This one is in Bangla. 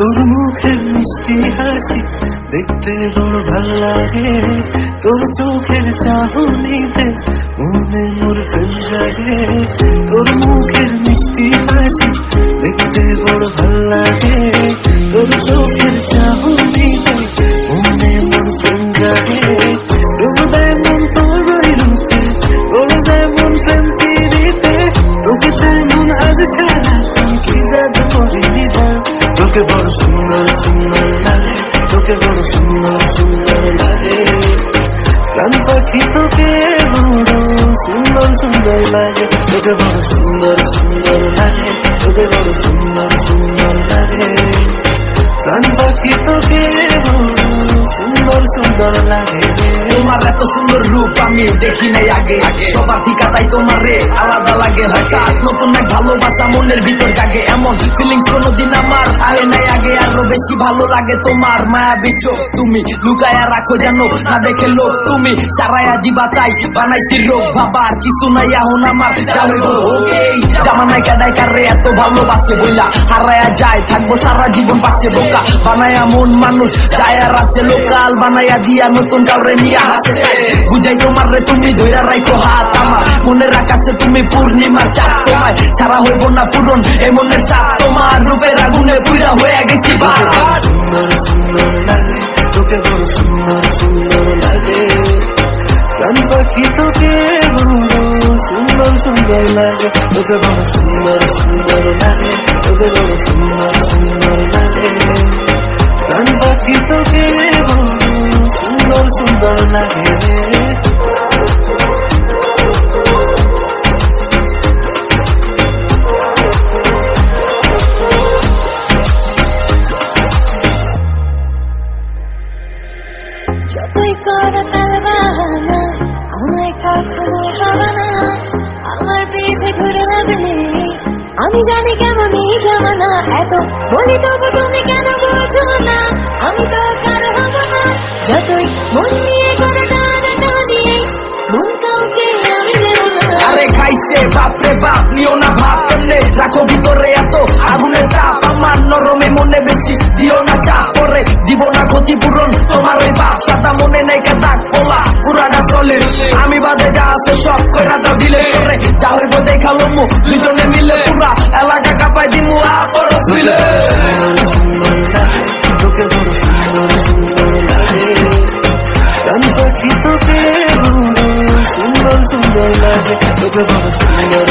তোর মুখের মিষ্টি হাসি দেখতে বড় ভাল লাগে, তোর চোখের চাহনিতে মনে মোর প্রেম জাগে। তোর মুখের মিষ্টি হাসি দেখতে বড় ভাল লাগে, তোর চোখের চাহনিতে মনে মোর প্রেম জাগে। ডুবে দেয় মন তোর রূপে, ওড়ে যায় মন প্রেম তীরিতে, তোকে চাই মন আজ সারা কি জাদু করিনি বল। তোকে বড় সুন্দর সুন্দর লাগে, তোকে বড় সুন্দর সুন্দর লাগে, প্রাণ পাখি তোকে বড় সুন্দর সুন্দর লাগে। তোকে বড় সুন্দর সুন্দর লাগে, তোকে বড় সুন্দর সুন্দর লাগে, প্রাণ পাখি তোকে বড় সুন্দর সুন্দর লাগে। তোমার এত সুন্দর রূপ আমি দেখি নাই আগে, সবার ঠিকাতাই তোমার রে আলাদা লাগে। হঠাৎ নতুন এক ভালোবাসা মনের ভিতর জাগে, এমন ফিলিংস কোনোদিন আমার আগে নাই আগে। আরো বেশি ভালো লাগে তোমার মায়াবী চোখ, তুমি লুকায়া রাখো যেন না দেখে লোক। তুমি সারায়া দিবা তাই বানাইছি রোগ, ভাবার কিছু নাই এখন আমার যাবে এই জামানায় কাদায় কারে এত ভালোবাসে বইলা হারায়া যায়, থাকবো সারা জীবন পাশে। বোকা বানায়া মন মানুষ যায় আর আসে, লোকাল বানায়া দিয়া নতুন কাউরে নিয়ে হাসে। বুঝাই তোমার রে তুমি ধৈরা রাখো হাত আমার মনের আকাশে, তুমি পূর্ণিমার চাঁদ। তোমায় ছাড়া হইব না পূরণ এ মনের সাথ, তোমার রূপের আগুনে পুরা হয়ে গেছি বারবার। সুন্দর সুন্দর লাগে, তোকে বড় সুন্দর সুন্দর লাগে, প্রাণ পাখি তোকে বড় সুন্দর সুন্দর লাগে। তোকে বড় সুন্দর সুন্দর লাগে, তোকে বড় সুন্দর সুন্দর লাগে, প্রাণ পাখি তোকে বড় সুন্দর সুন্দর লাগে। যতই করো তালবাহানা আমায় কখনো পাবা না, আমার পিছে ঘুরে লাভ নেই। আমি জানি কেমন এই জামানা, এত বলি তবু তুমি কেন বোঝো না, আমি তো কারো হব না। যতই মন নিয়ে করে টানাটানি মন কাউকে আমি দেব না। আরে খাইছে বাপরে বাপ নিও না ভাব, কেমনে রাখো ভিতরে এত আগুনের তাপ। আমার নরমে মনে বেশি দিও না চাপ, পরে দিব না ক্ষতিপূরণ তোমার ওই বাপ। সাদা মনে নেই কাদাক পোলা পুরাটা চলে, আমি বাদে যা আছে সব কইরা দাও দিলে করে। যা হইব দেখালো মু দুজনে মিলে, পুরা এলাকা কাঁপাই দিমু আপর তুইলে। সুন্দর লাগে, তোকে বড় সুন্দর সুন্দর লাগে, প্রাণ পাখি তোকে বড় সুন্দর সুন্দর লাগে। তোকে বড় সুন্দর